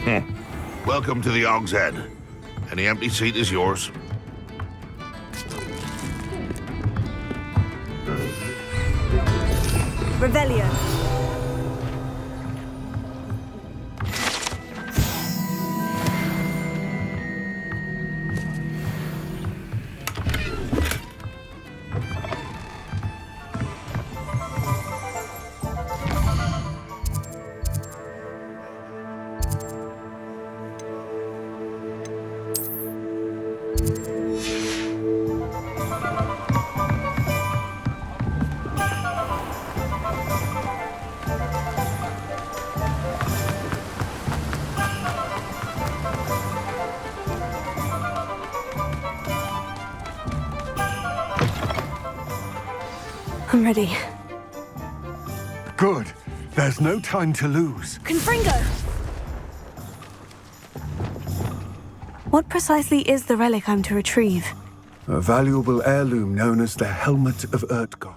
Welcome to the Og's Head. Any empty seat is yours. Revelio. I'm ready. Good. There's no time to lose. Confringo! What precisely is the relic I'm to retrieve? A valuable heirloom known as the Helmet of Urtkot.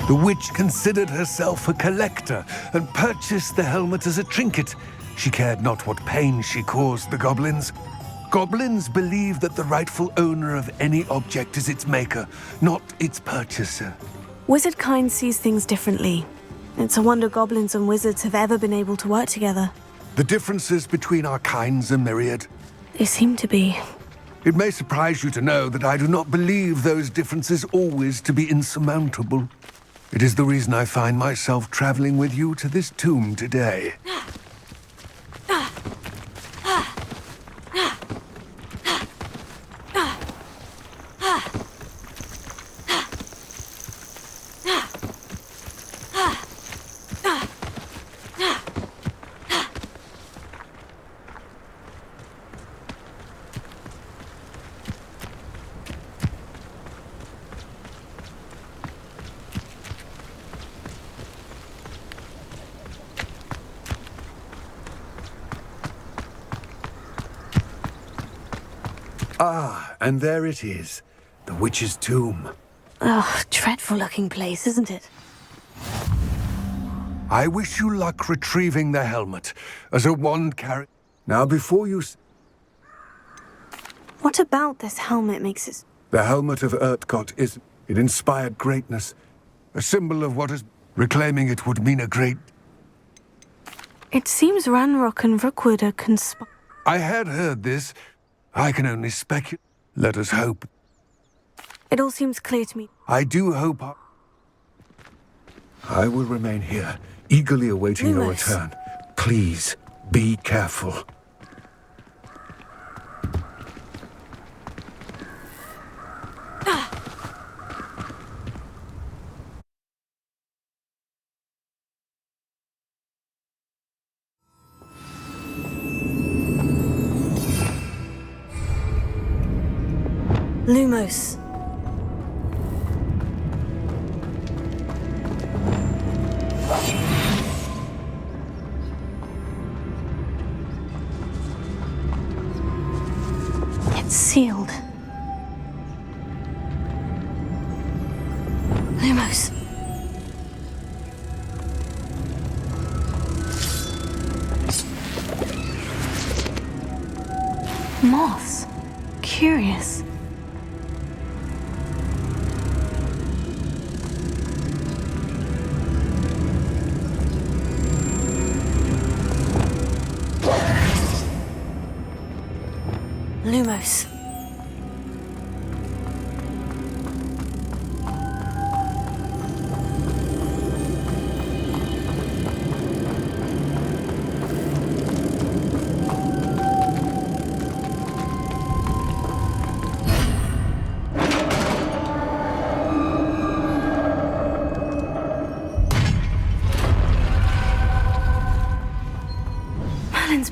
The witch considered herself a collector and purchased the helmet as a trinket. She cared not what pain she caused the goblins. Goblins believe that the rightful owner of any object is its maker, not its purchaser. Wizard kind sees things differently. It's a wonder goblins and wizards have ever been able to work together. The differences between our kinds are myriad. They seem to be. It may surprise you to know that I do not believe those differences always to be insurmountable. It is the reason I find myself traveling with you to this tomb today. Ah, and there it is, the witch's tomb. Oh, dreadful looking place, isn't it? I wish you luck retrieving the helmet, as a wand carry. Now before you... What about this helmet makes it... The helmet of Urtkot is... It inspired greatness. A symbol of what is... Reclaiming it would mean a great... It seems Ranrock and Rookwood are I had heard this. I can only speculate. Let us hope. It all seems clear to me. I do hope I will remain here, eagerly awaiting your Lumos. return. Please, be careful. Lumos. It's sealed. Lumos. Moths. Curious. Lumos.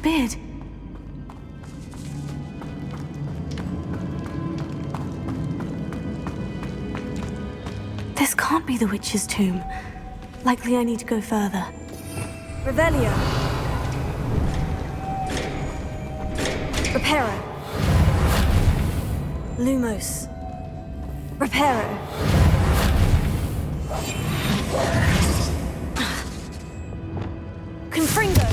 beard. This can't be the witch's tomb. Likely I need to go further. Revelio. Reparo. Lumos. Reparo. Confringo.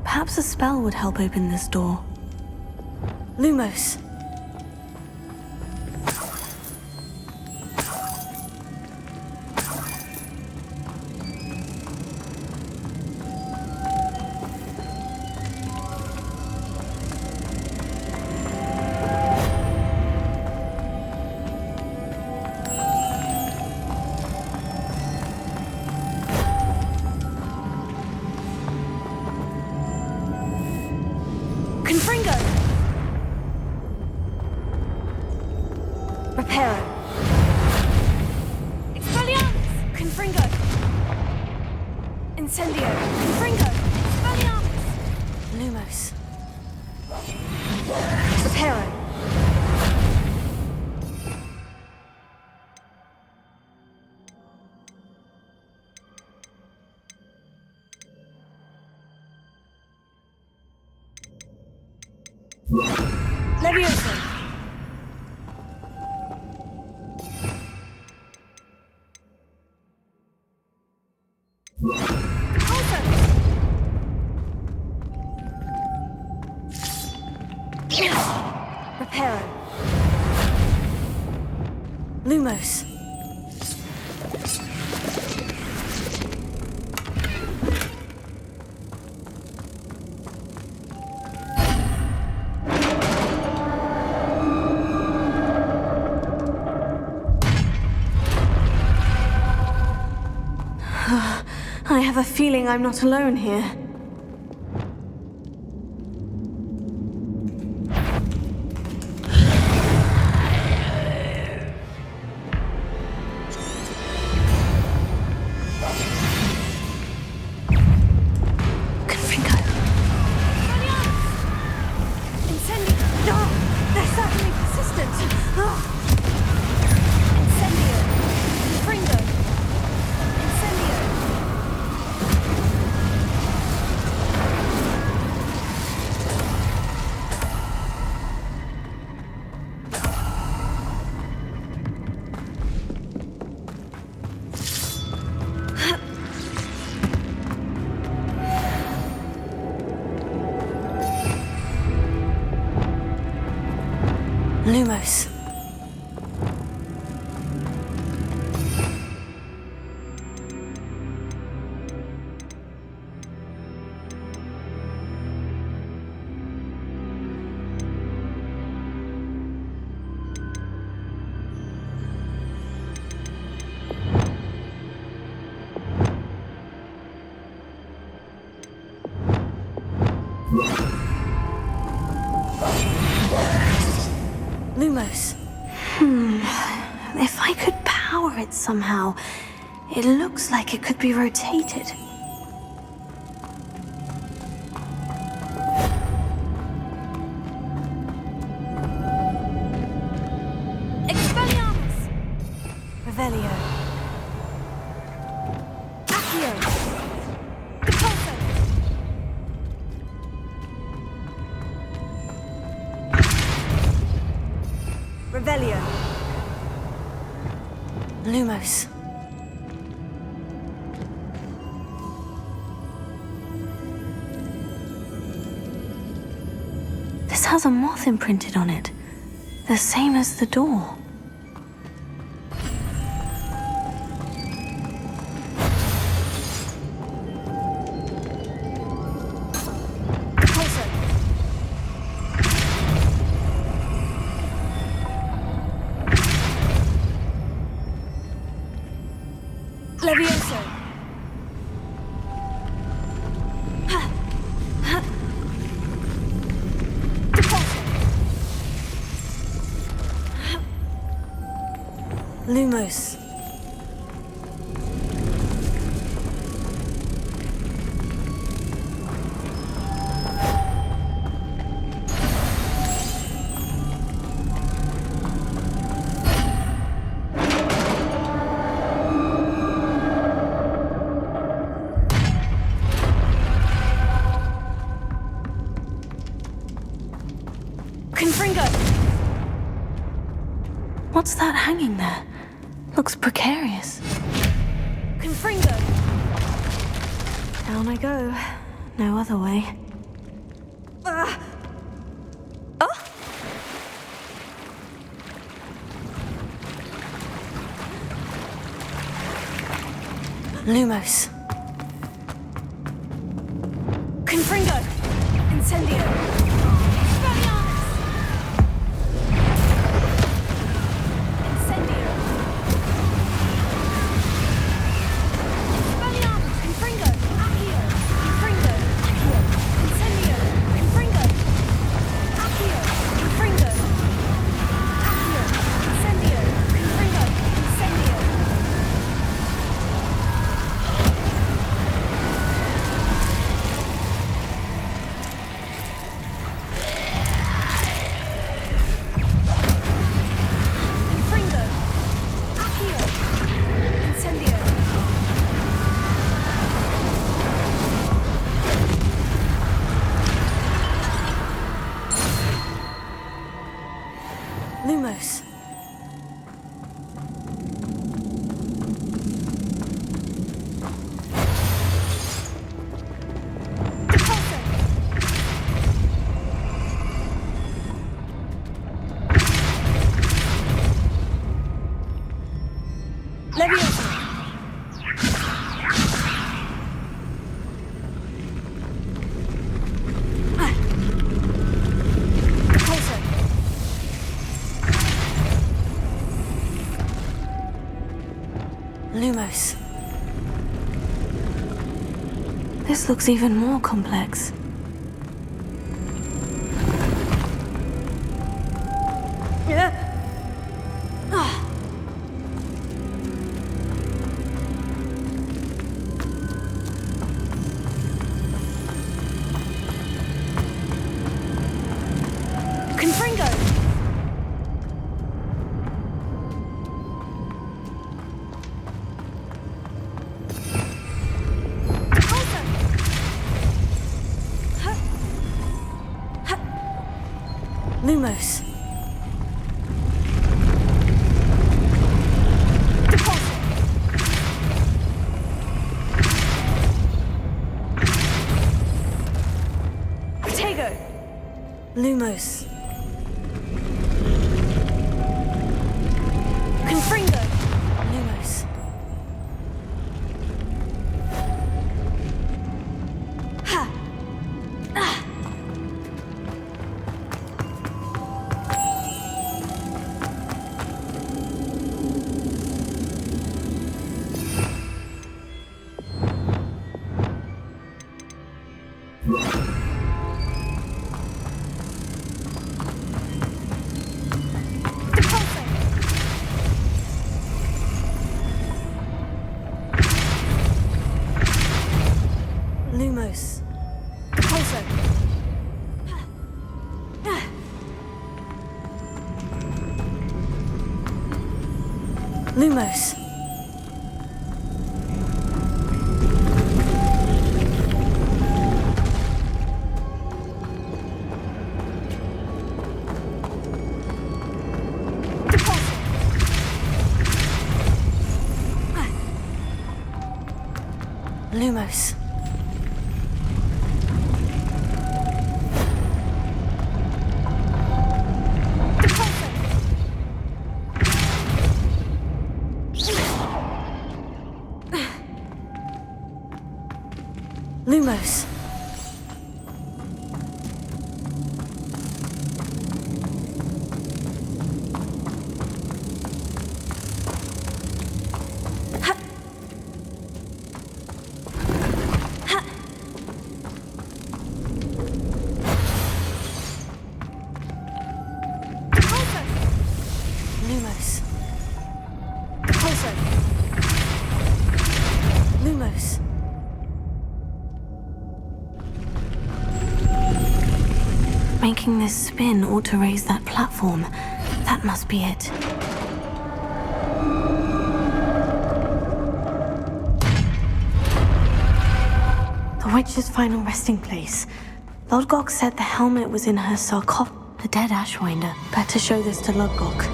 Perhaps a spell would help open this door. Lumos. Confringo! Reparo. Expelliarmus! Confringo! Incendio! Confringo! Expelliarmus! Lumos. Reparo. Levioso. Also. Reparo. Lumos. I have a feeling I'm not alone here. Confringo. Incendio. No! They're certainly persistent. Oh. Incendio. Confringo. Incendio. Lumos. Lumos. If I could power it somehow, it looks like it could be rotated. Expelliarmus! Revelio. Accio. Depulso. Revelio. Lumos. This has a moth imprinted on it, the same as the door. Depulso. Levioso. Depulso. Lumos. hanging there. Looks precarious. Confringo! Down I go. No other way. Lumos. Confringo! Incendio! Expelliarmus! Incendio! Expelliarmus! Confringo! Accio! Confringo! Accio! Incendio! Confringo! Accio! Confringo! Accio! Incendio! Confringo! Incendio! Confringo! Accio! Incendio! Lumos. Repulsor! Leviosa! Repulsor! Lumos. This looks even more complex. Confringo! Repulsor! Lumos. Repulsor! Protego! Lumos. Confringo! Lumos. Ha! Repulsor! Lumos. Repulsor! Lumos. Repulsor! Lumos. Repulsor! Lumos. Repulsor! Lumos. Repulsor! Lumos. Making this spin ought to raise that platform. That must be it. The witch's final resting place. Lodgok said the helmet was in her sarcophagus. The dead Ashwinder. Better show this to Lodgok.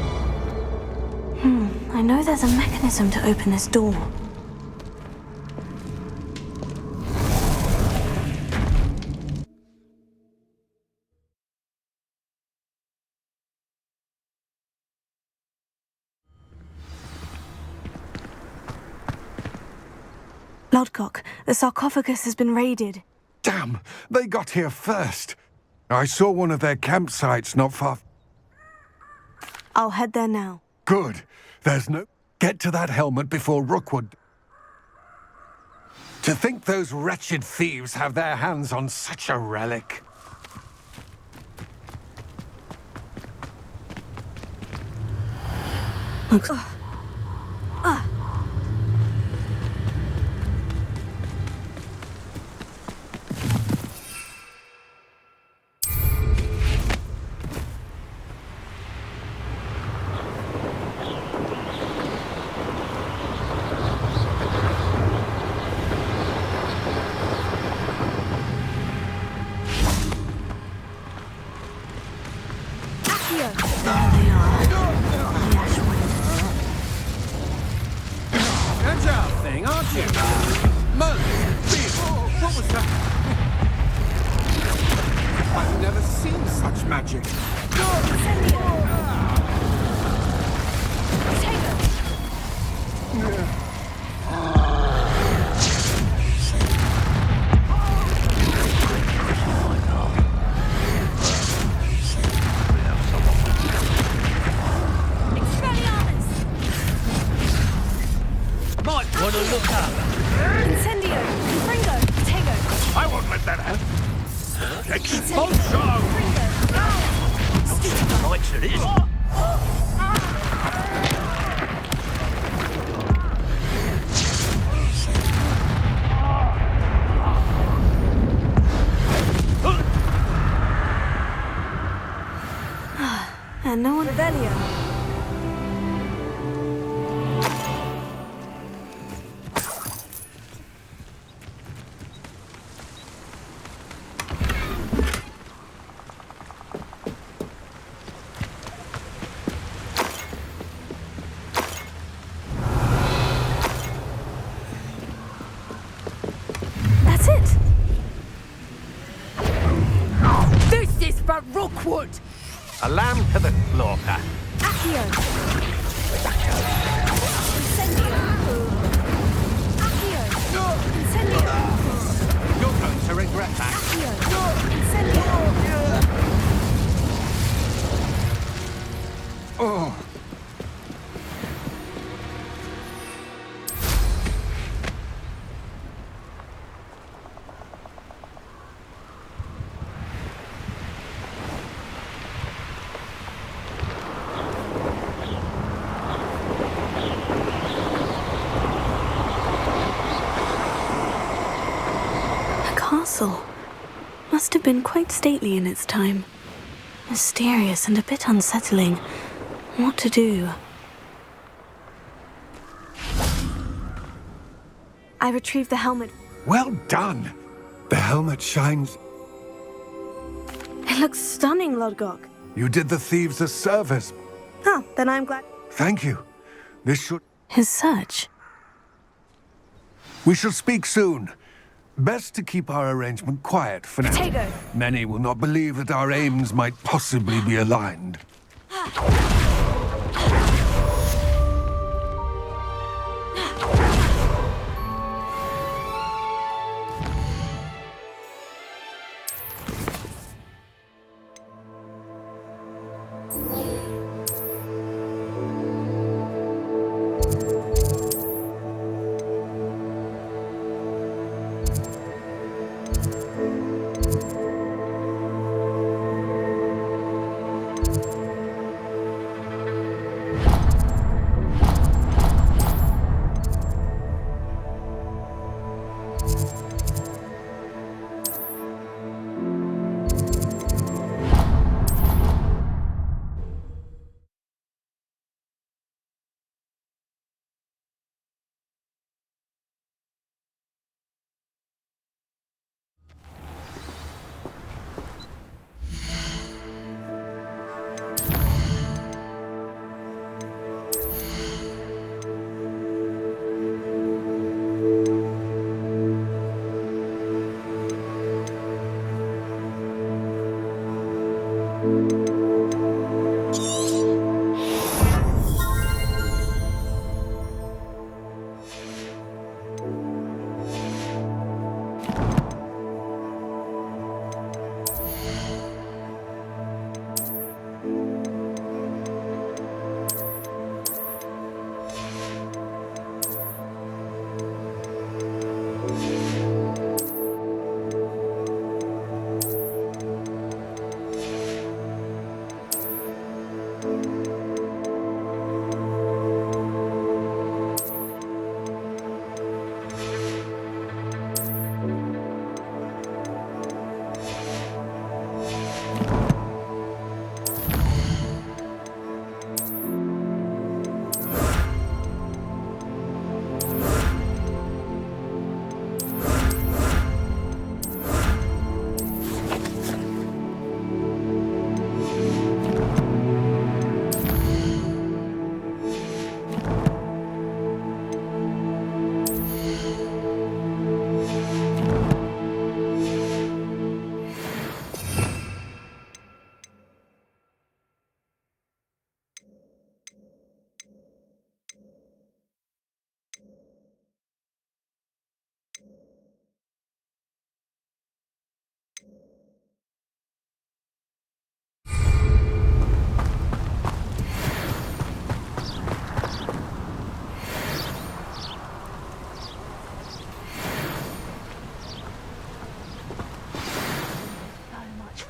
know there's a mechanism to open this door. Lodgok, the sarcophagus has been raided. Damn, they got here first. I saw one of their campsites not far. I'll head there now. Good. There's no... Get to that helmet before Rookwood. To think those wretched thieves have their hands on such a relic. Looks... Agile thing, aren't you? Mon, what was that? I've never seen such magic. Might want to look up. Incendio! Confringo! Tego! I won't let that happen. Expulsion! Likes it is. And no one... Revelio! That's it! This is for Rookwood! A lamb to the slaughter. Accio! Incendio! Accio! Incendio! You're going to regret that. Accio! Incendio! Oh, The castle must have been quite stately in its time. Mysterious and a bit unsettling. What to do? I retrieved the helmet. well done. The helmet shines. It looks stunning, Lodgok. You did the thieves a service. Oh, then I'm glad. Thank you. This should... His search. We shall speak soon. Best to keep our arrangement quiet for now. Tego! Many will not believe that our aims might possibly be aligned.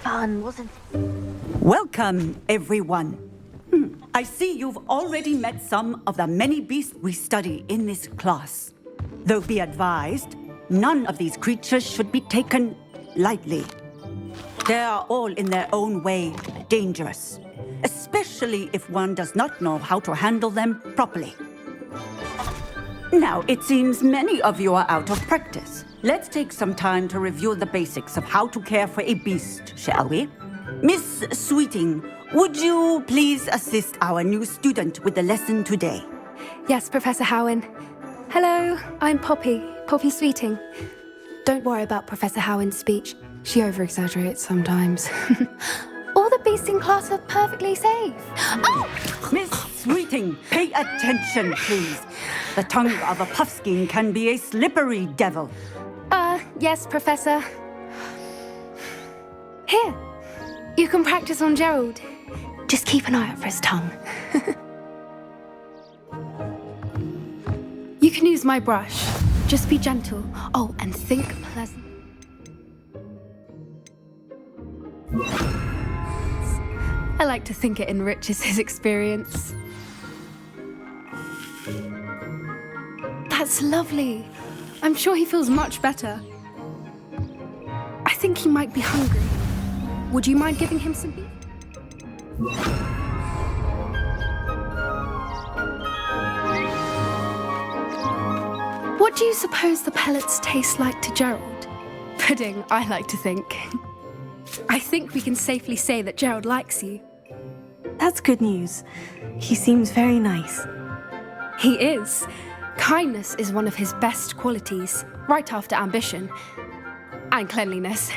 Fun, wasn't it? Welcome, everyone. I see you've already met some of the many beasts we study in this class. Though be advised, none of these creatures should be taken lightly. They are all in their own way dangerous, especially if one does not know how to handle them properly. Now, it seems many of you are out of practice. Let's take some time to review the basics of how to care for a beast, shall we? Miss Sweeting, would you please assist our new student with the lesson today? Yes, Professor Howen. Hello, I'm Poppy Sweeting. Don't worry about Professor Howen's speech. She over-exaggerates sometimes. All the beasts in class are perfectly safe. Oh! Miss Sweeting, pay attention, please. The tongue of a puffskein can be a slippery devil. Yes, Professor. Here, you can practice on Gerald. Just keep an eye out for his tongue. You can use my brush. Just be gentle. Oh, and think pleasant. I like to think it enriches his experience. That's lovely. I'm sure he feels much better. I think he might be hungry. Would you mind giving him some beef? What do you suppose the pellets taste like to Gerald? Pudding, I like to think. I think we can safely say that Gerald likes you. That's good news. He seems very nice. He is. Kindness is one of his best qualities, right after ambition and cleanliness.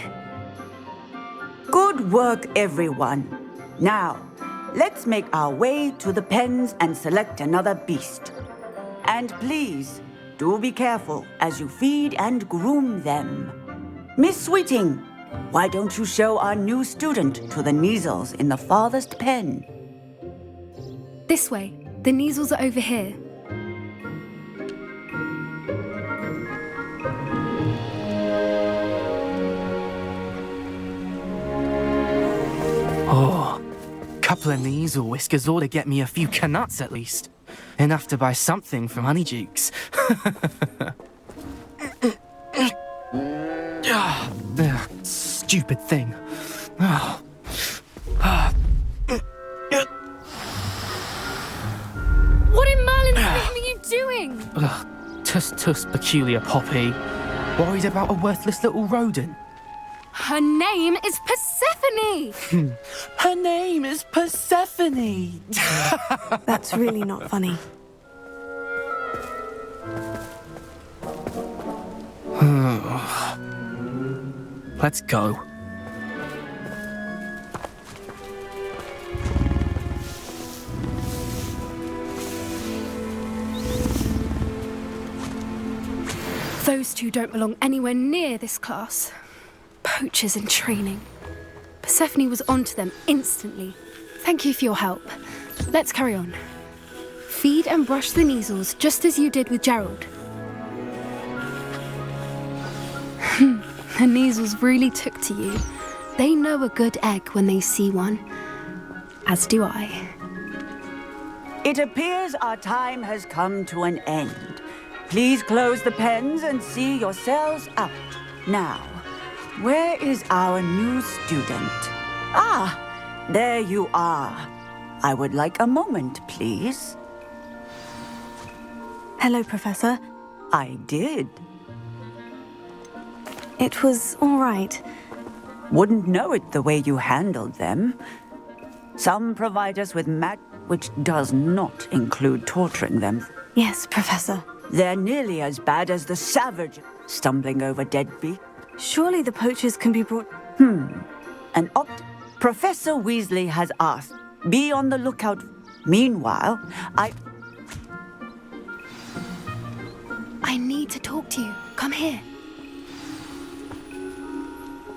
Good work, everyone. Now, let's make our way to the pens and select another beast. And please, do be careful as you feed and groom them. Miss Sweeting, why don't you show our new student to the Neasels in the farthest pen? This way. The Neasels are over here. Oh, couple of Neasel whiskers ought to get me a few canuts at least. Enough to buy something from Honeydukes. Stupid thing. Oh. What in Merlin's name are you doing? Tuss, peculiar Poppy. Worried about a worthless little rodent. Her name is Persephone! Her name is Persephone! That's really not funny. Let's go. Those two don't belong anywhere near this class. Poachers in training. Persephone was onto them instantly. Thank you for your help. Let's carry on. Feed and brush the Neasels just as you did with Gerald. The Neasels really took to you. They know a good egg when they see one. As do I. It appears our time has come to an end. Please close the pens and see yourselves out. Now, where is our new student? Ah, there you are. I would like a moment, please. Hello, Professor. I did. It was all right. Wouldn't know it the way you handled them. Some provide us with which does not include torturing them. Yes, Professor. They're nearly as bad as the savage stumbling over deadbeat. Surely the poachers can be brought... Professor Weasley has asked. Be on the lookout. Meanwhile, I need to talk to you. Come here.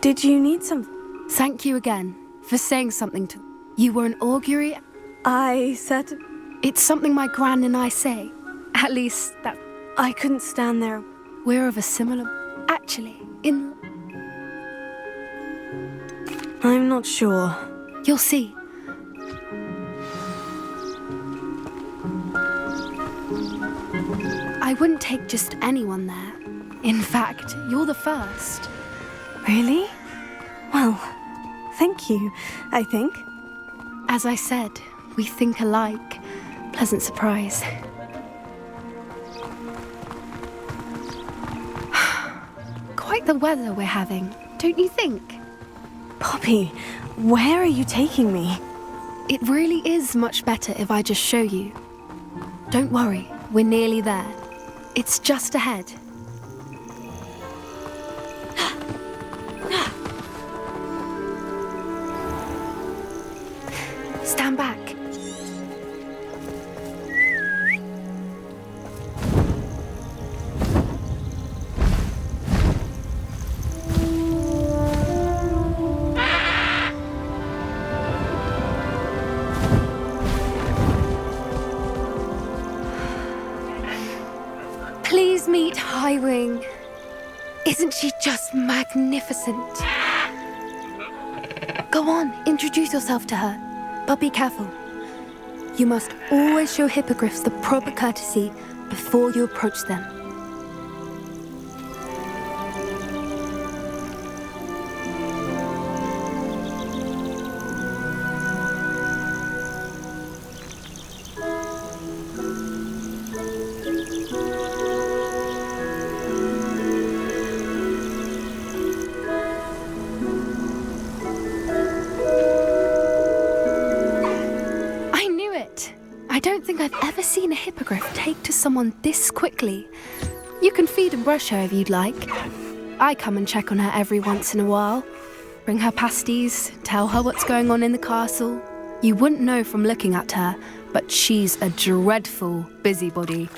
Did you need some... Thank you again for saying something to... You were an augury? I said... It's something my gran and I say. At least that... I couldn't stand there. We're of a similar... Actually, in... I'm not sure. You'll see. I wouldn't take just anyone there. In fact, you're the first. Really? Well, thank you, I think. As I said, we think alike. Pleasant surprise. Quite the weather we're having, don't you think? Poppy, where are you taking me? It really is much better if I just show you. Don't worry, we're nearly there. It's just ahead. Stand back. Please meet Highwing. Isn't she just magnificent? Go on, introduce yourself to her. But be careful. You must always show hippogriffs the proper courtesy before you approach them. I don't think I've ever seen a hippogriff take to someone this quickly. You can feed and brush her if you'd like. I come and check on her every once in a while. Bring her pasties, tell her what's going on in the castle. You wouldn't know from looking at her, but she's a dreadful busybody.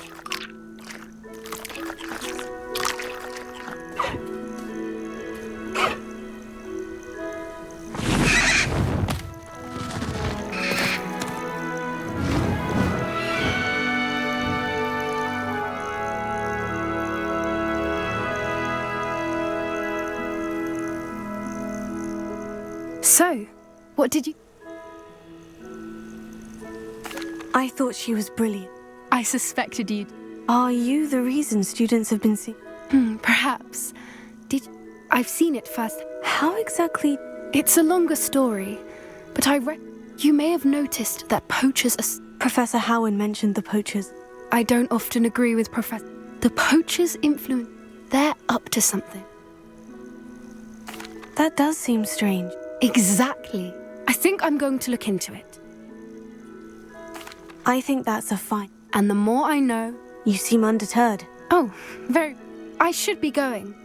So, what did you... I thought she was brilliant. I suspected you'd... Are you the reason students have been seen? Perhaps. I've seen it first. How exactly? It's a longer story, but you may have noticed that poachers are... Professor Howard mentioned the poachers. I don't often agree with Professor... The poachers' influence... They're up to something. That does seem strange. Exactly. I think I'm going to look into it. I think that's a fine. And the more I know... You seem undeterred. Oh, very... I should be going.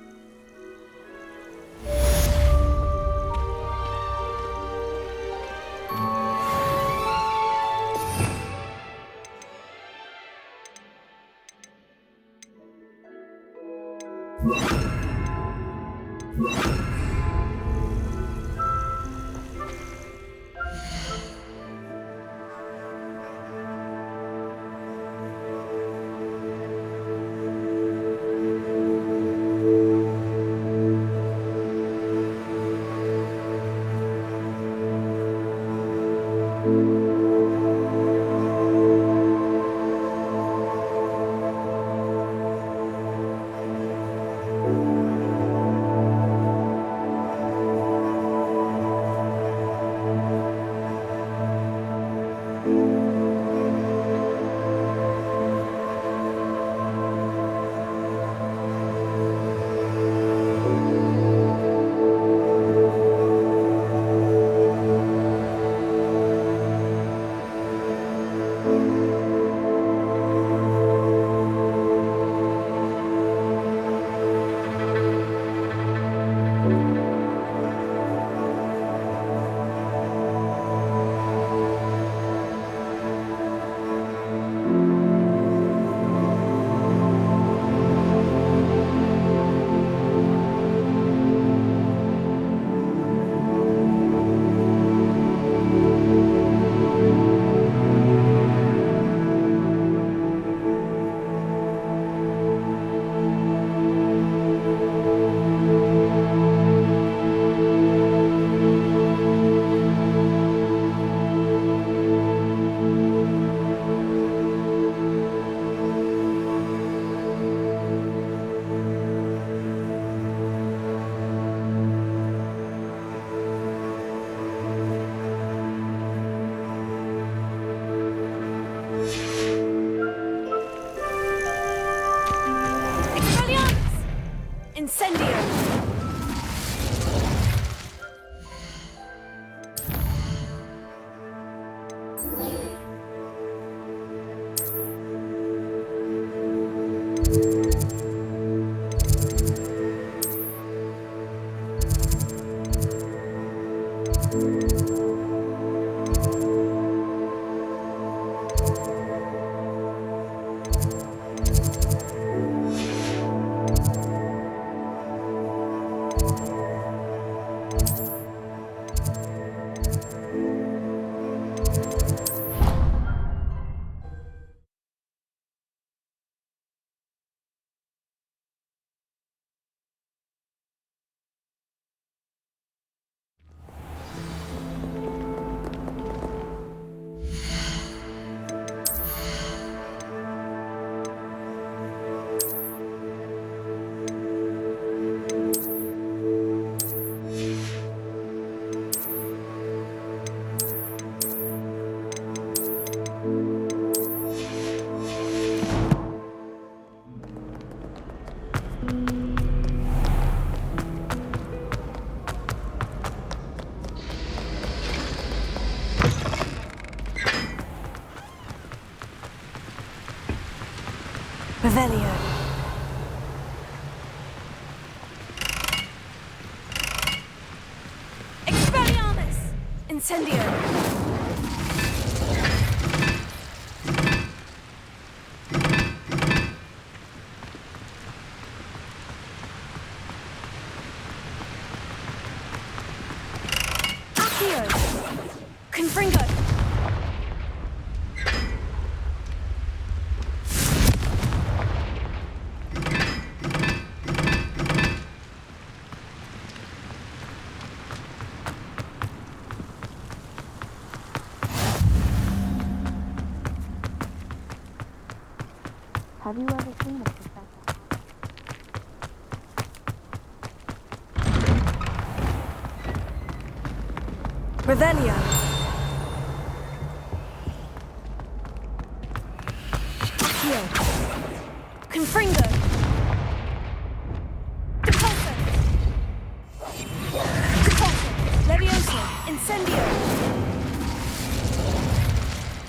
Incendio! Revelio. Expelliarmus! Incendio! Accio! Confringo! Have you ever seen a professor? Revelio! Accio! Confringo! Depulso! Depulso! Levioso! Incendio!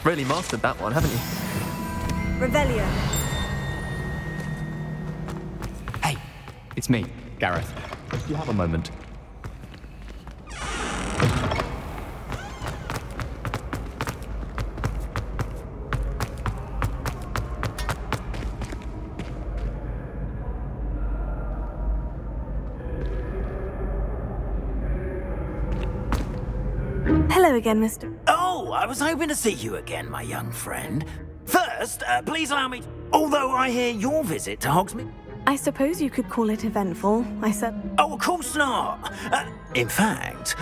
Really mastered that one, haven't you? Revelio! Hey, it's me, Gareth. Do you have a moment? Hello again, Mr. Oh, I was hoping to see you again, my young friend. First, please allow me... Although I hear your visit to Hogsmeade... I suppose you could call it eventful, I said. Oh, of course not. In fact,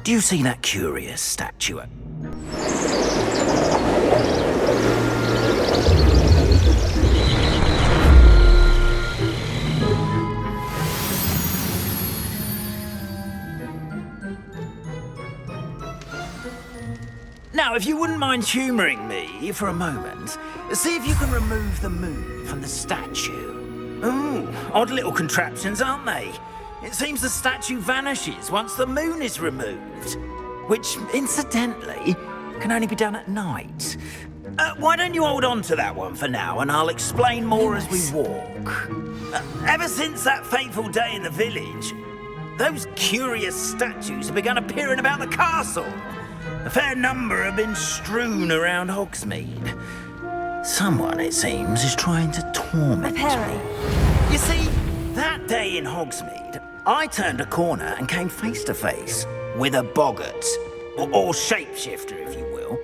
do you see that curious statue? Now, if you wouldn't mind humouring me for a moment, see if you can remove the moon from the statue. Ooh, odd little contraptions, aren't they? It seems the statue vanishes once the moon is removed, which, incidentally, can only be done at night. Why don't you hold on to that one for now, and I'll explain more as we walk. Ever since that fateful day in the village, those curious statues have begun appearing about the castle. A fair number have been strewn around Hogsmeade. Someone, it seems, is trying to torment me. You see, that day in Hogsmeade, I turned a corner and came face to face with a boggart, or shapeshifter, if you will,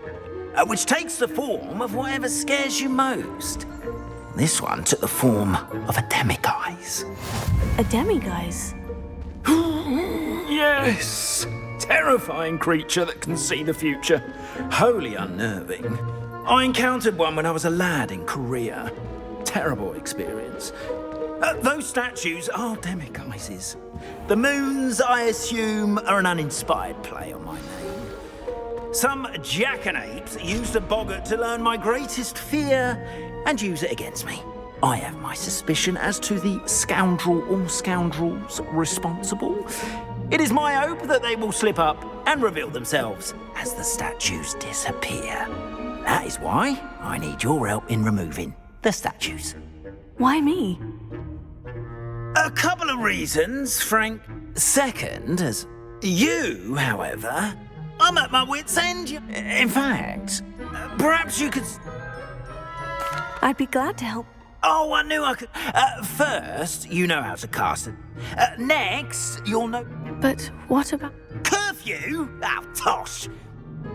which takes the form of whatever scares you most. This one took the form of a demiguise. A demiguise? Yes! Terrifying creature that can see the future. Wholly unnerving. I encountered one when I was a lad in Korea. Terrible experience. Those statues are demiguises. The moons, I assume, are an uninspired play on my name. Some jackanapes used a boggart to learn my greatest fear and use it against me. I have my suspicion as to the scoundrel or scoundrels responsible. It is my hope that they will slip up and reveal themselves as the statues disappear. That is why I need your help in removing the statues. Why me? A couple of reasons, Frank. Second, as you, however, I'm at my wit's end. In fact, perhaps you could... I'd be glad to help. Oh, I knew I could. First, you know how to cast it. Next, you'll know... But what about... Curfew? Oh, tosh.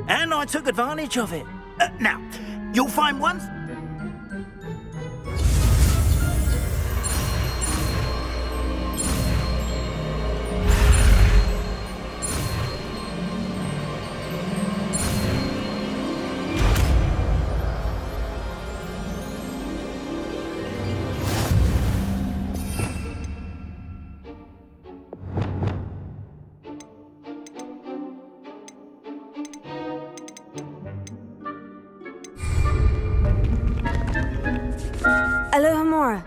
And I took advantage of it. Now, you'll find one... Alohomora.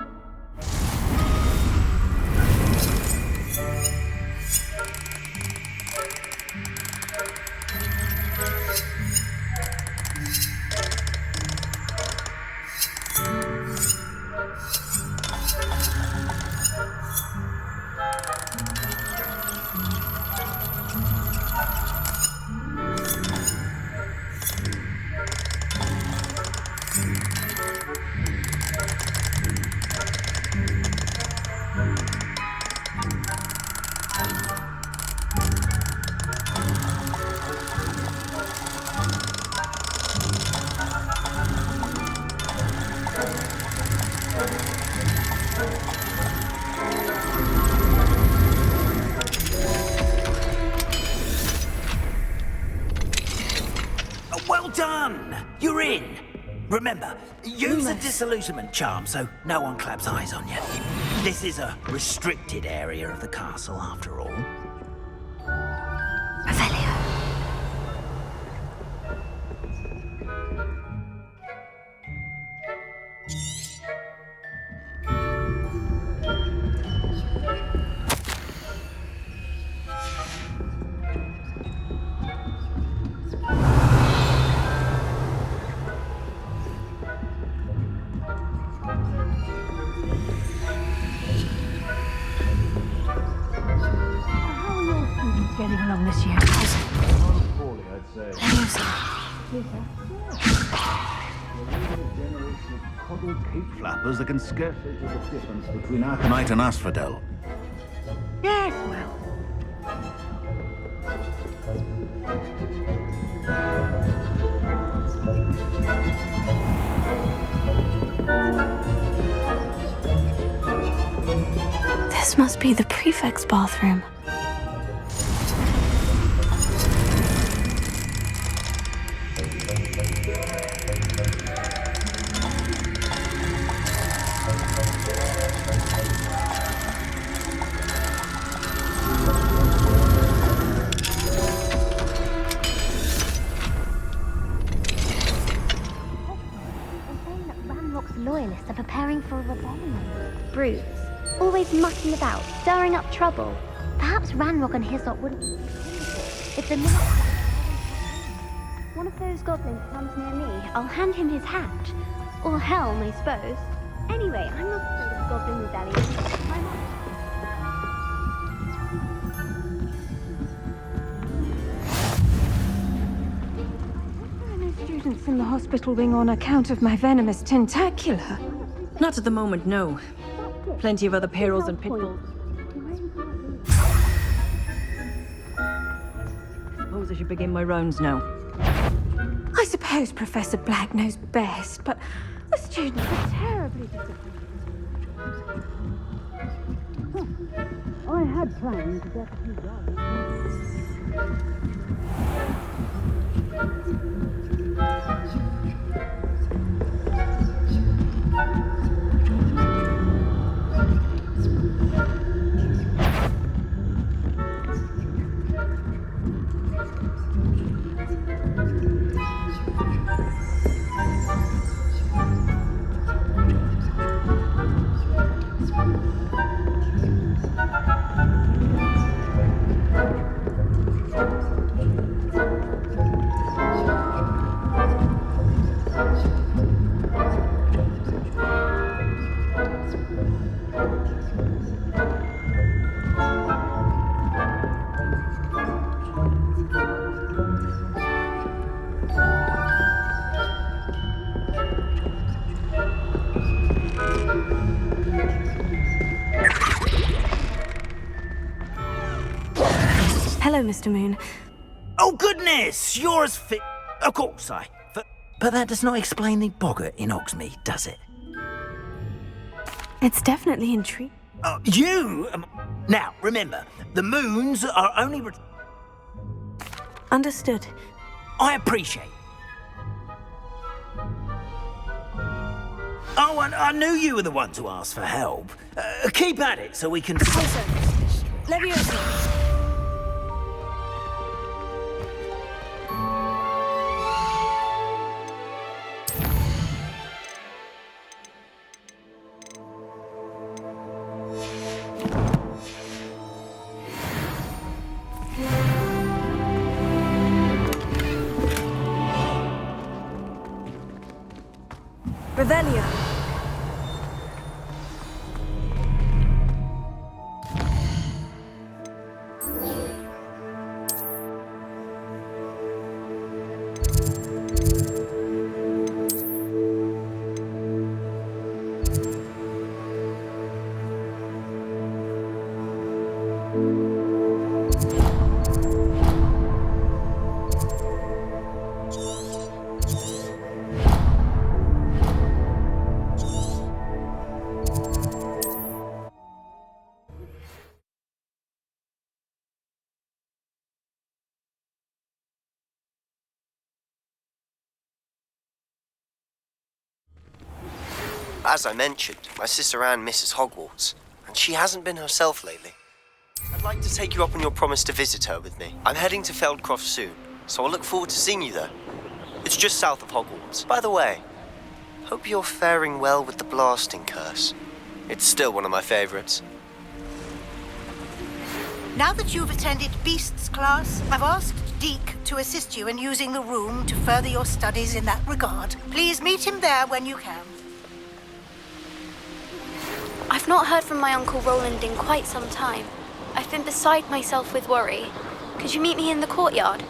Well done! You're in. Remember, use the disillusionment charm so no one claps eyes on you. This is a restricted area of the castle, after all. Revelio. Getting along this year. Poorly, I'd say. Coddled cape flappers that can scarcely tell the difference between Aconite and Asphodel. Yes, well. This must be the prefect's bathroom. Loyalists are preparing for a rebellion. Brutes, always mucking about, stirring up trouble. Perhaps Ranrock and his lot wouldn't be if the one of those goblins comes near me, I'll hand him his hat. Or helm, I suppose. Anyway, I'm not afraid of goblin rebellion. I'm not. Students in the hospital wing on account of my venomous tentacula. Not at the moment, no. Plenty of other perils and pitfalls. Suppose I should begin my rounds now. I suppose Professor Black knows best, but the students are terribly disappointed. I had planned to get a few rounds. Hello, Mr. Moon. Oh, goodness! You're as fit. Of course, but that does not explain the boggart in Hogsmeade, does it? It's definitely intriguing. You? Now, remember, the moons are only... Understood. I appreciate it. Oh, and I knew you were the one to ask for help. Keep at it so we can... Leviosa. Revelio. As I mentioned, my sister Anne misses Hogwarts, and she hasn't been herself lately. I'd like to take you up on your promise to visit her with me. I'm heading to Feldcroft soon, so I'll look forward to seeing you there. It's just south of Hogwarts. By the way, hope you're faring well with the blasting curse. It's still one of my favorites. Now that you've attended Beasts class, I've asked Deke to assist you in using the room to further your studies in that regard. Please meet him there when you can. I've not heard from my Uncle Roland in quite some time. I've been beside myself with worry. Could you meet me in the courtyard?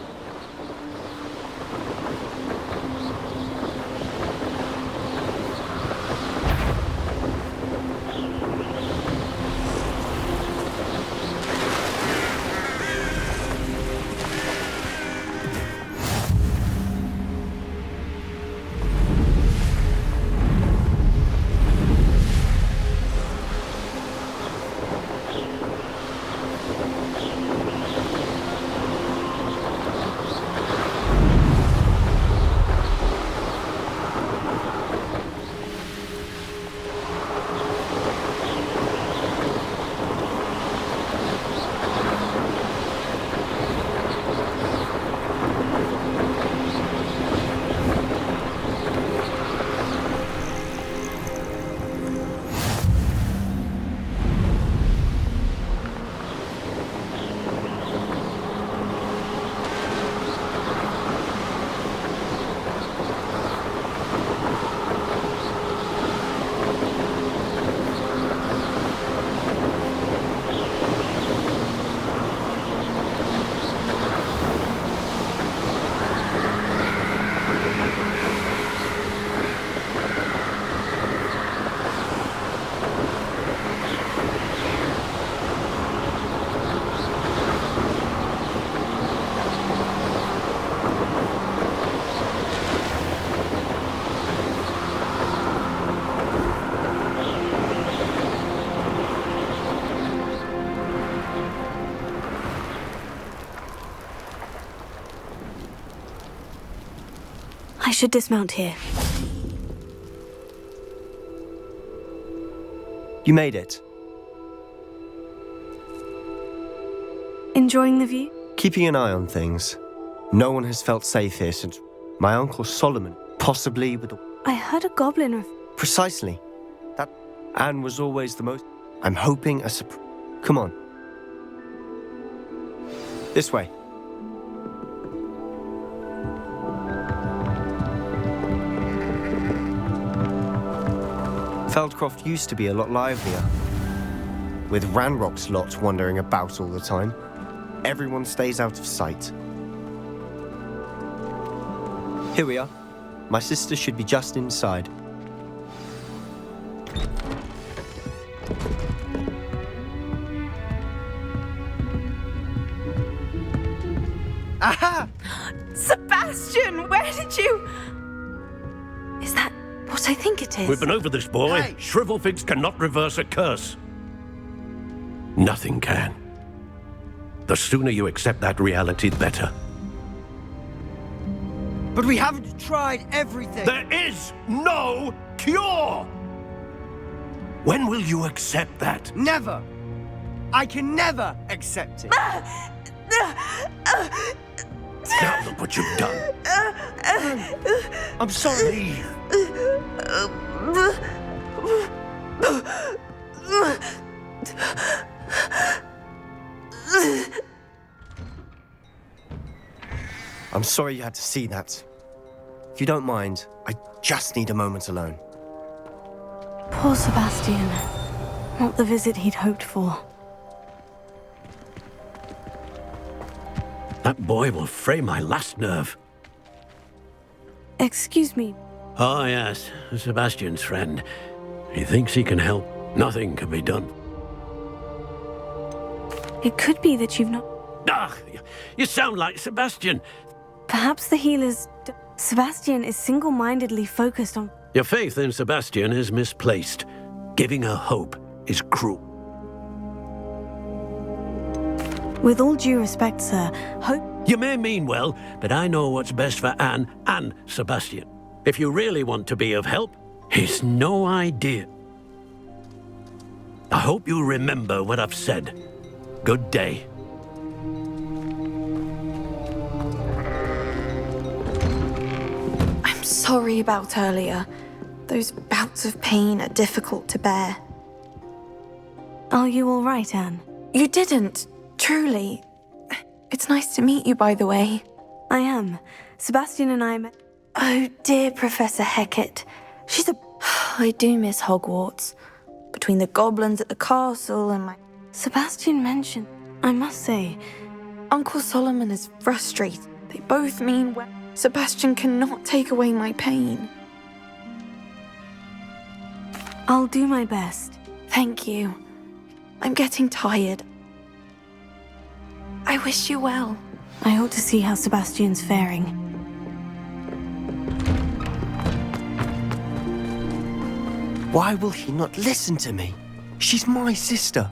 I should dismount here. You made it. Enjoying the view? Keeping an eye on things. No one has felt safe here since my Uncle Solomon, possibly with the... I heard a goblin Precisely. That Anne was always the most... I'm hoping a surprise... Come on. This way. Feldcroft used to be a lot livelier, with Ranrock's lot wandering about all the time. Everyone stays out of sight. Here we are. My sister should be just inside. Aha! Sebastian, where did you... Is that what I think it is? We've been over this, boy. Hey. Shrivelfigs cannot reverse a curse. Nothing can. The sooner you accept that reality, the better. But we haven't tried everything. There is no cure! When will you accept that? Never. I can never accept it. Now look what you've done. I'm sorry. I'm sorry you had to see that. If you don't mind, I just need a moment alone. Poor Sebastian. Not the visit he'd hoped for. That boy will fray my last nerve. Excuse me. Oh, yes, Sebastian's friend. He thinks he can help. Nothing can be done. It could be that you've not... Ah, you sound like Sebastian. Perhaps the healer's... Sebastian is single-mindedly focused on... Your faith in Sebastian is misplaced. Giving her hope is cruel. With all due respect, sir, hope... You may mean well, but I know what's best for Anne and Sebastian. If you really want to be of help, it's no idea. I hope you remember what I've said. Good day. I'm sorry about earlier. Those bouts of pain are difficult to bear. Are you all right, Anne? You didn't, truly. It's nice to meet you, by the way. I am. Sebastian and I met... Oh, dear Professor Hecat. She's a... I do miss Hogwarts. Between the goblins at the castle and my... Sebastian mentioned... I must say... Uncle Solomon is frustrated. They both mean well. Sebastian cannot take away my pain. I'll do my best. Thank you. I'm getting tired. I wish you well. I ought to see how Sebastian's faring. Why will he not listen to me? She's my sister.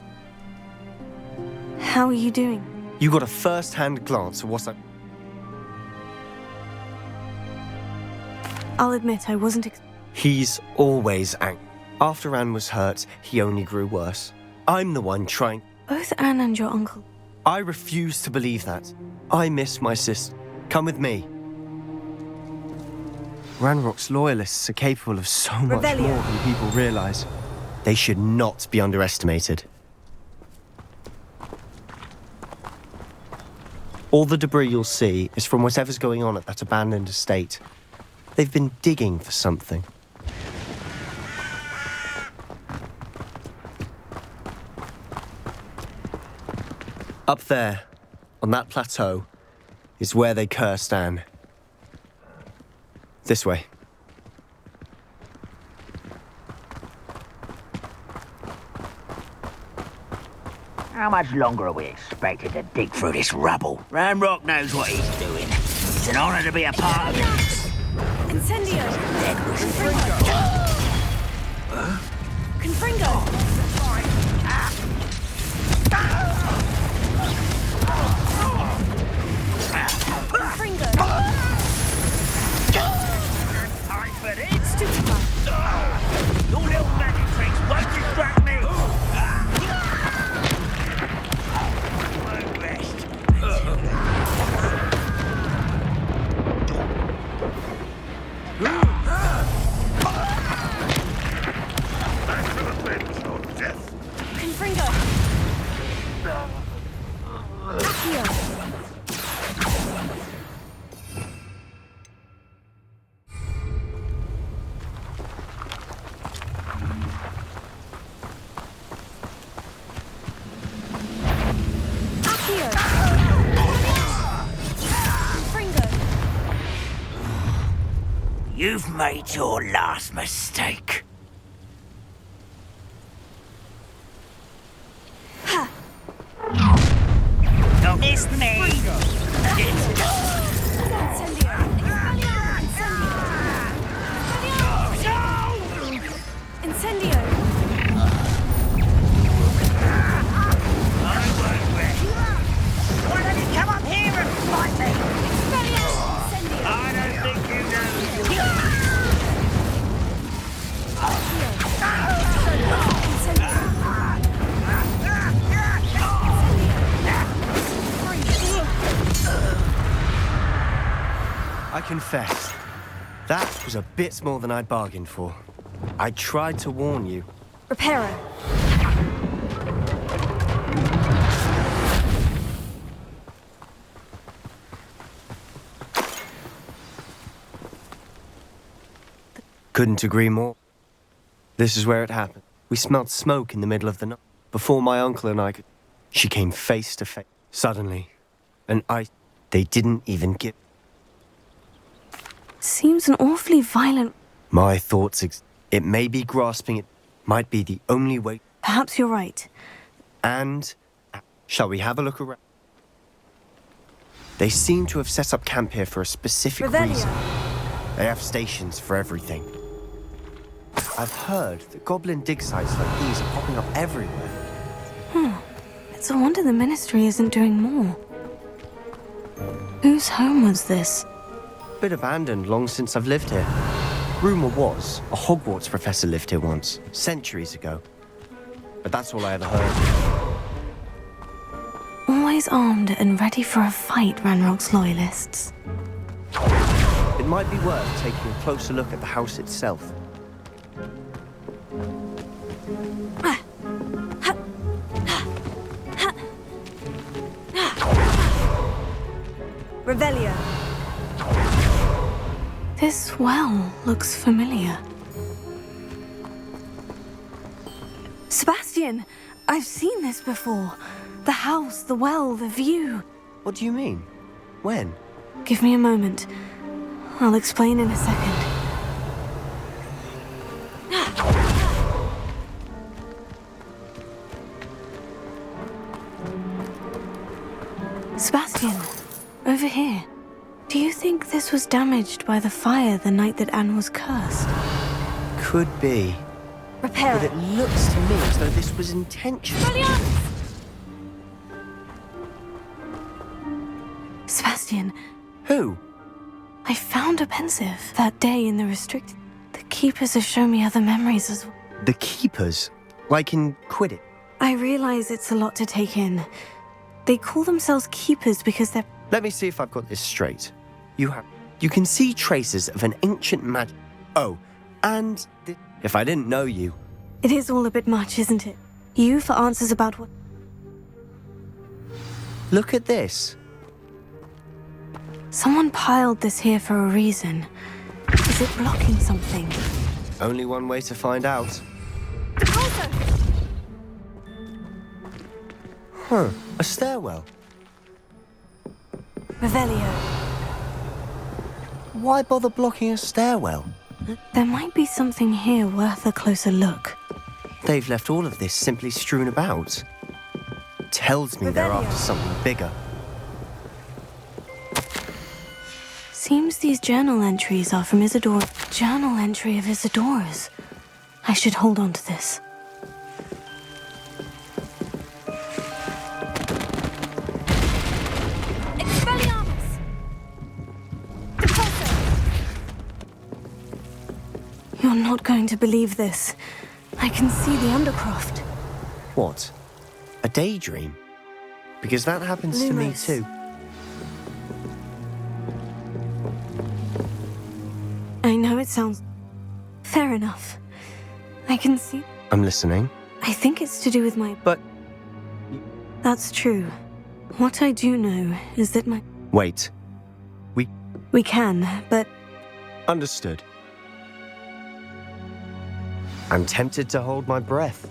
How are you doing? You got a first-hand glance at what I... I'll admit I wasn't... He's always angry. After Anne was hurt, he only grew worse. I'm the one trying... Both Anne and your uncle... I refuse to believe that. I miss my sister. Come with me. Ranrock's loyalists are capable of so much more than people realize. They should not be underestimated. All the debris you'll see is from whatever's going on at that abandoned estate. They've been digging for something. Up there, on that plateau, is where they cursed Anne. This way. How much longer are we expected to dig through this rubble? Ranrock knows what he's doing. It's an honor to be a part of it. Incendio! Confringo! Your little magic tricks won't distract me! Won't rest. Back to the pit, soldier. You've made your last mistake. Don't miss me! Incendio! Why don't you come up here and fight me? I don't think you know. I confess, that was a bit more than I'd bargained for. I tried to warn you. Reparo. Couldn't agree more. This is where it happened. We smelled smoke in the middle of the night. Before my uncle and I could... She came face to face. Suddenly. And they didn't even get... Seems an awfully violent... My thoughts... It may be grasping, it might be the only way... Perhaps you're right. And... Shall we have a look around? They seem to have set up camp here for a specific reason. They have stations for everything. I've heard that goblin dig sites like these are popping up everywhere. It's a wonder the Ministry isn't doing more. Whose home was this? Been abandoned long since I've lived here. Rumour was, a Hogwarts professor lived here once, centuries ago. But that's all I ever heard. Always armed and ready for a fight, Ranrock's loyalists. It might be worth taking a closer look at the house itself. Revelio. This well looks familiar. Sebastian! I've seen this before. The house, the well, the view. What do you mean? When? Give me a moment. I'll explain in a second. Sebastian, over here. Do you think this was damaged by the fire the night that Anne was cursed? Could be. Repair but it looks to me as though this was intentional. Sebastian. Who? I found a pensive that day in the restricted. The Keepers have shown me other memories as well. The Keepers? Like in Quidditch? I realize it's a lot to take in. They call themselves Keepers because they're... Let me see if I've got this straight. You can see traces of an ancient magic. Oh, and if I didn't know you... It is all a bit much, isn't it? You for answers about what... Look at this. Someone piled this here for a reason. Is it blocking something? Only one way to find out. Huh, a stairwell. Revelio. Why bother blocking a stairwell? There might be something here worth a closer look. They've left all of this simply strewn about. Tells me they're after something bigger. Seems these journal entries are from Isidore. Journal entry of Isidora's. I should hold on to this. You're not going to believe this. I can see the Undercroft. What? A daydream? Because that happens to me too. I know it sounds... fair enough. I can see... I'm listening. I think it's to do with my... But... That's true. What I do know is that my... Wait. We can, but... Understood. I'm tempted to hold my breath.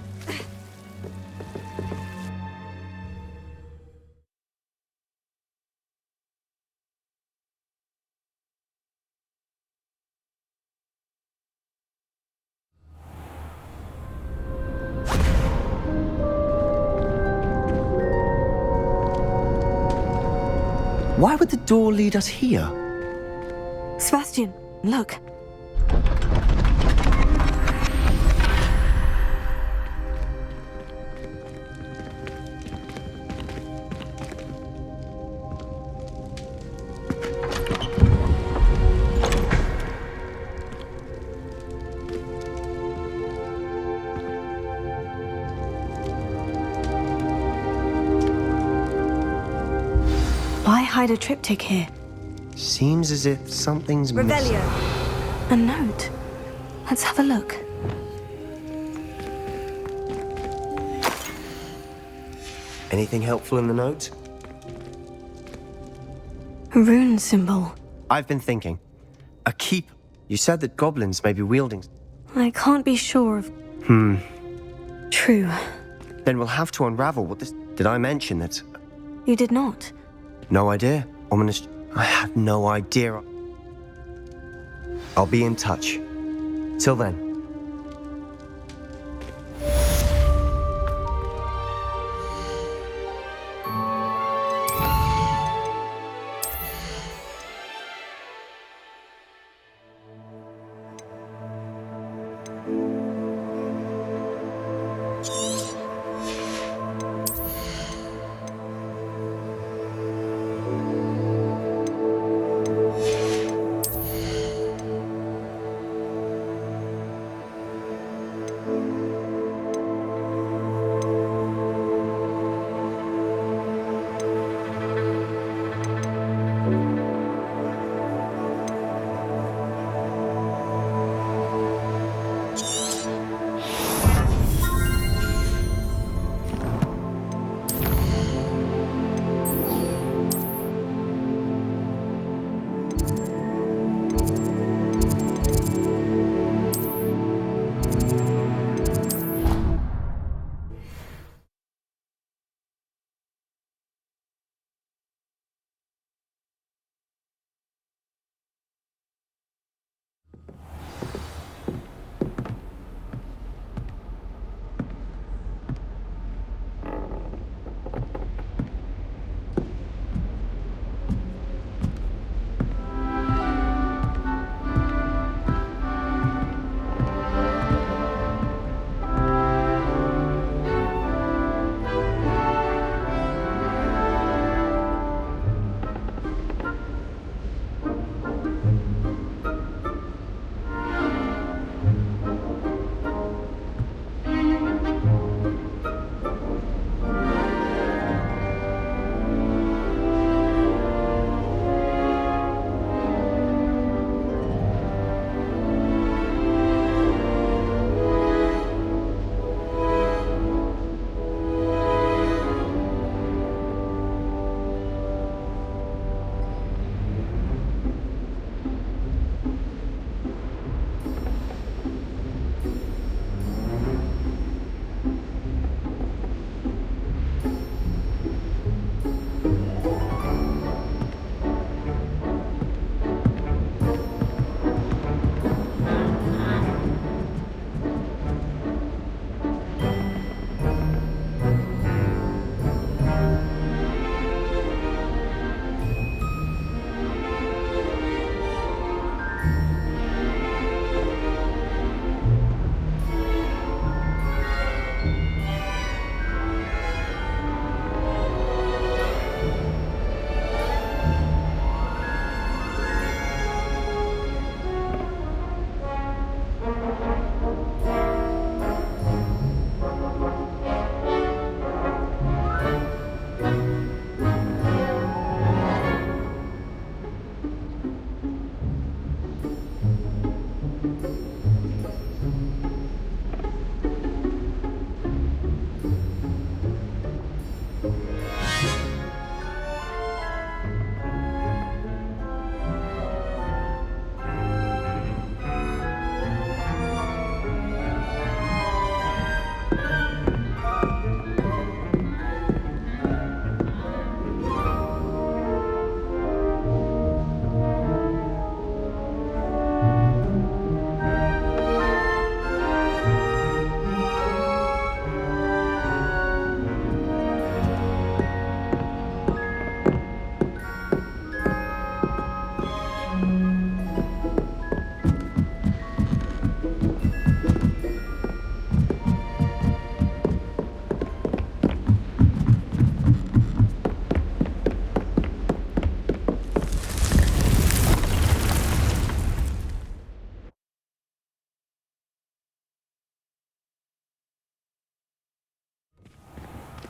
Why would the door lead us here? Sebastian, look. Why hide a triptych here? Seems as if something's missing. A note. Let's have a look. Anything helpful in the note? A rune symbol. I've been thinking. A keep. You said that goblins may be wielding. I can't be sure of... True. Then we'll have to unravel what this... Did I mention that? You did not. No idea. Ominous... I have no idea. I'll be in touch. Till then.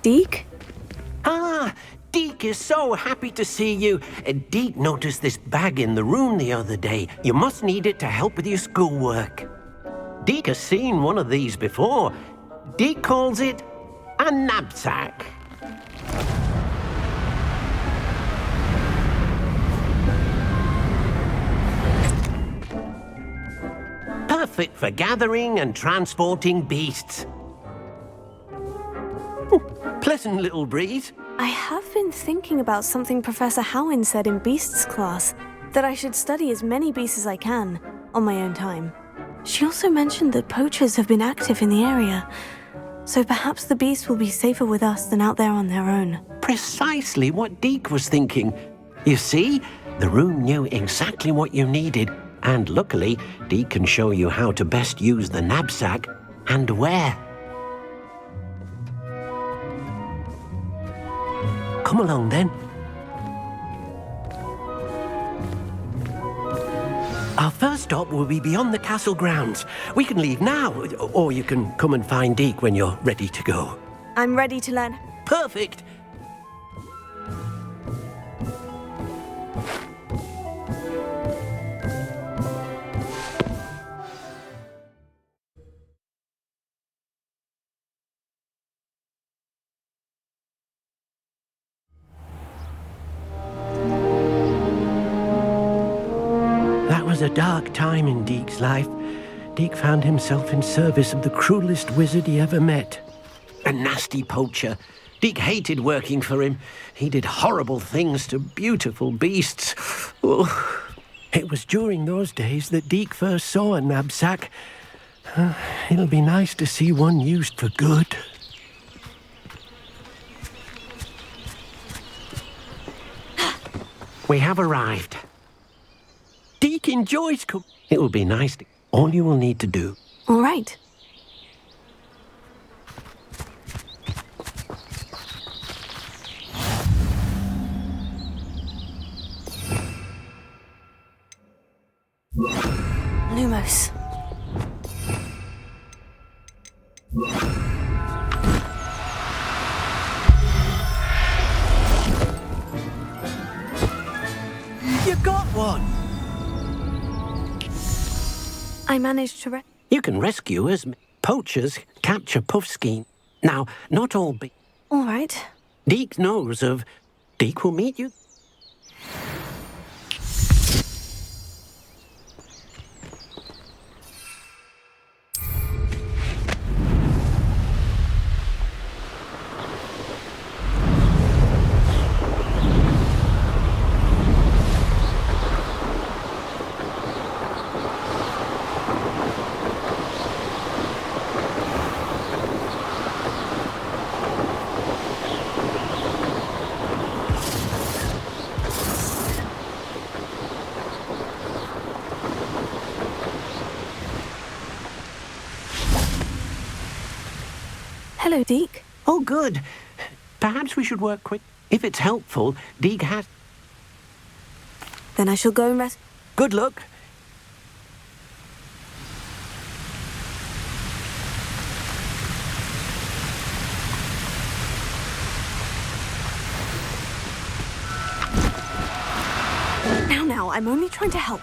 Deke? Ah, Deke is so happy to see you. Deke noticed this bag in the room the other day. You must need it to help with your schoolwork. Deke has seen one of these before. Deke calls it a knapsack. Perfect for gathering and transporting beasts. Pleasant little breeze. I have been thinking about something Professor Howin said in Beasts class, that I should study as many beasts as I can, on my own time. She also mentioned that poachers have been active in the area, so perhaps the beasts will be safer with us than out there on their own. Precisely what Deke was thinking. You see, the room knew exactly what you needed, and luckily, Deke can show you how to best use the knapsack and where. Come along then. Our first stop will be beyond the castle grounds. We can leave now, or you can come and find Deke when you're ready to go. I'm ready to learn. Perfect! That was a dark time in Deke's life. Deke found himself in service of the cruelest wizard he ever met. A nasty poacher. Deke hated working for him. He did horrible things to beautiful beasts. Oh. It was during those days that Deke first saw a knapsack. It'll be nice to see one used for good. We have arrived. Deke enjoys cooking. It will be nice. All you will need to do. All right. Lumos. You got one! I managed to You can rescue as poachers capture Puffskein. Now, not all All right. Deke knows of. Deke will meet you. Hello, Deke. Oh, good. Perhaps we should work quick. If it's helpful, Deke has... Then I shall go and rest. Good luck. Now, I'm only trying to help.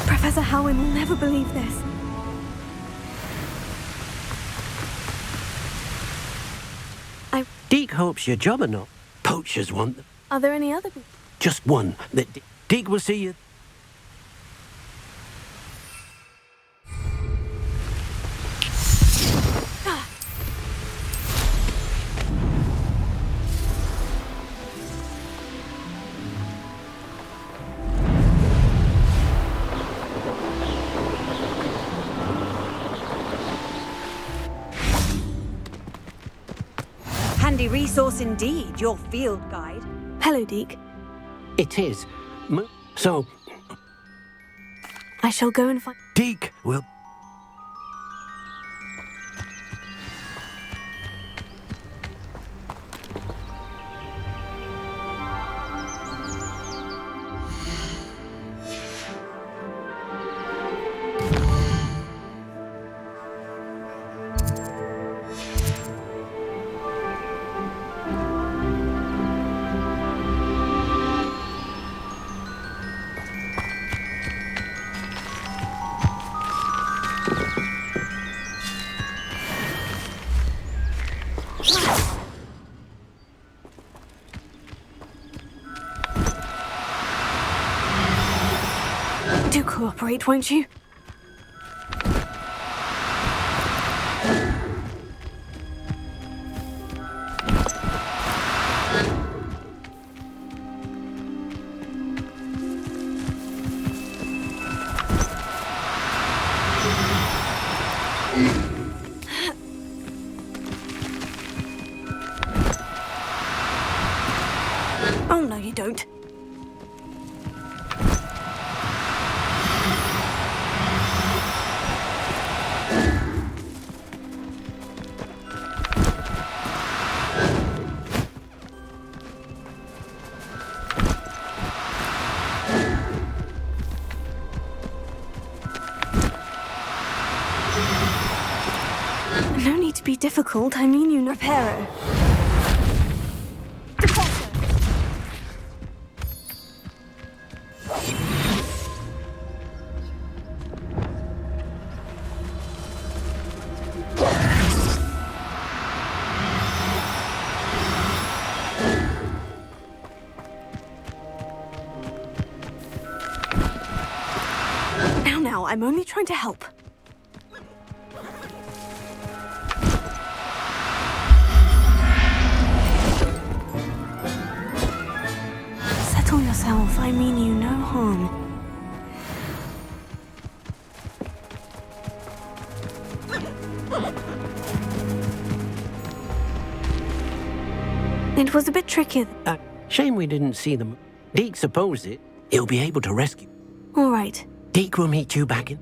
Professor Howin will never believe this. Deke hopes your job enough. Poachers want them. Are there any other people? Just one. That Deke will see you. Handy resource indeed, your field guide. Hello, Deke. It is. So... I shall go and find... Deke will... Do cooperate, won't you? Oh, no, you don't. No need to be difficult. I mean, you know, Reparo. Now, I'm only trying to help. Settle yourself. I mean you no harm. It was a bit tricky. Shame we didn't see them. Deke supposed it. He'll be able to rescue. All right. Deke will meet you back in.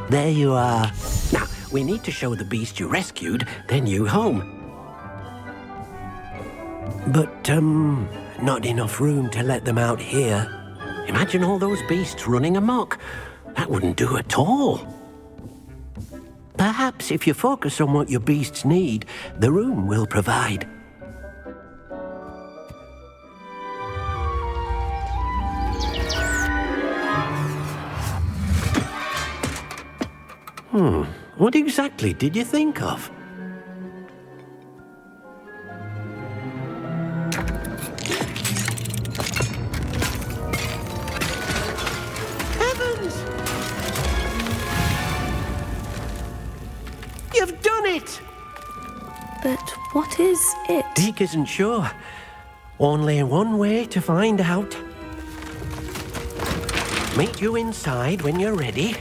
There you are. Now, we need to show the beast you rescued their new home. But, not enough room to let them out here. Imagine all those beasts running amok. That wouldn't do at all. Perhaps if you focus on what your beasts need, the room will provide. What exactly did you think of? Heavens! You've done it! But what is it? Deke isn't sure. Only one way to find out. Meet you inside when you're ready.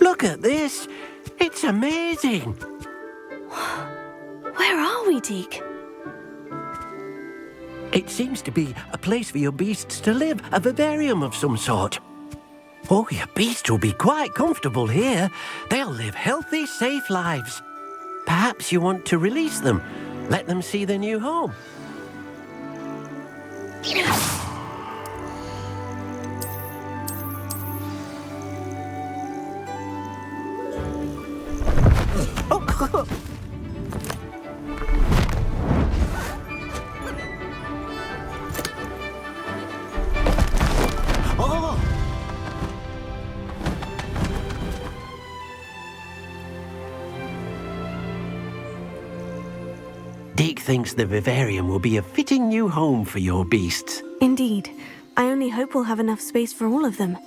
Look at this! It's amazing! Where are we, Deke? It seems to be a place for your beasts to live, a vivarium of some sort. Oh, your beasts will be quite comfortable here. They'll live healthy, safe lives. Perhaps you want to release them, let them see their new home. Deke thinks the vivarium will be a fitting new home for your beasts. Indeed. I only hope we'll have enough space for all of them.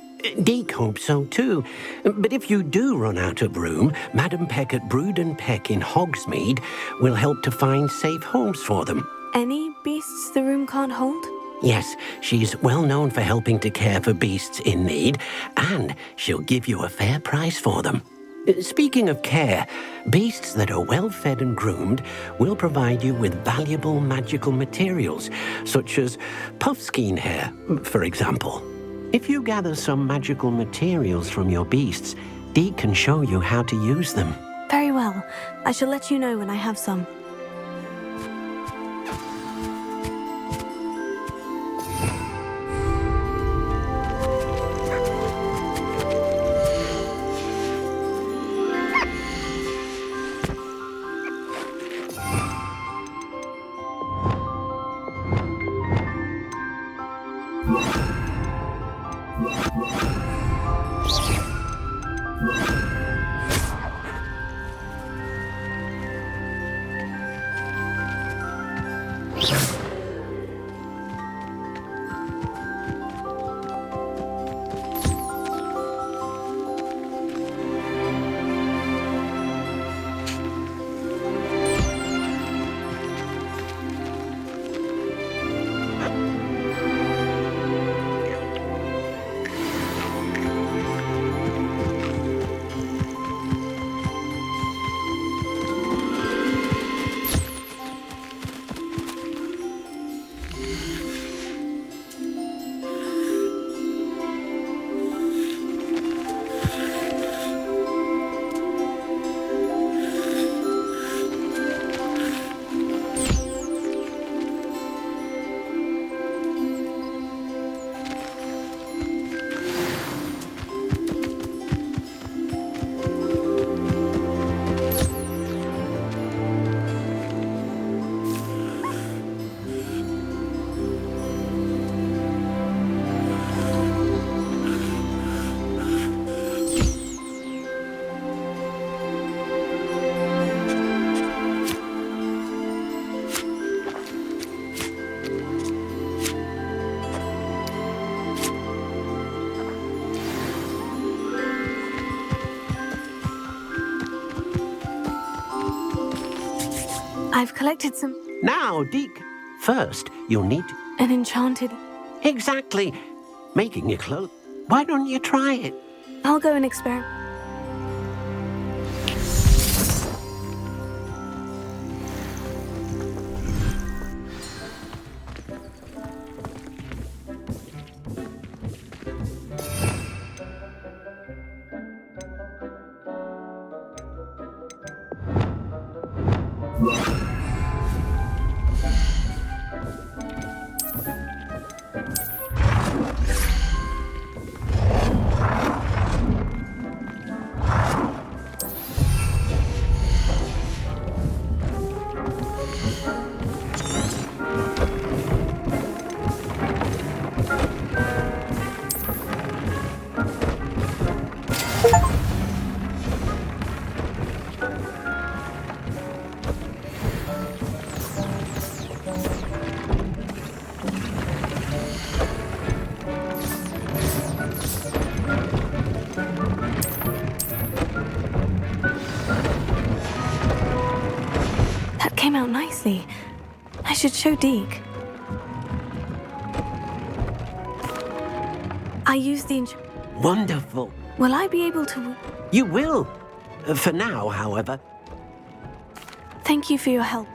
Deke hopes so too. But if you do run out of room, Madam Peck at Brood and Peck in Hogsmeade will help to find safe homes for them. Any beasts the room can't hold? Yes, she's well known for helping to care for beasts in need, and she'll give you a fair price for them. Speaking of care, beasts that are well fed and groomed will provide you with valuable magical materials, such as puffskein hair, for example. If you gather some magical materials from your beasts, Deke can show you how to use them. Very well. I shall let you know when I have some. I've collected some... Now, Deke, first you'll need to... An enchanted... Exactly. Making your clothes. Why don't you try it? I'll go and experiment. Came out nicely. I should show Deke. I used the Wonderful. Will I be able to... You will. For now, however. Thank you for your help.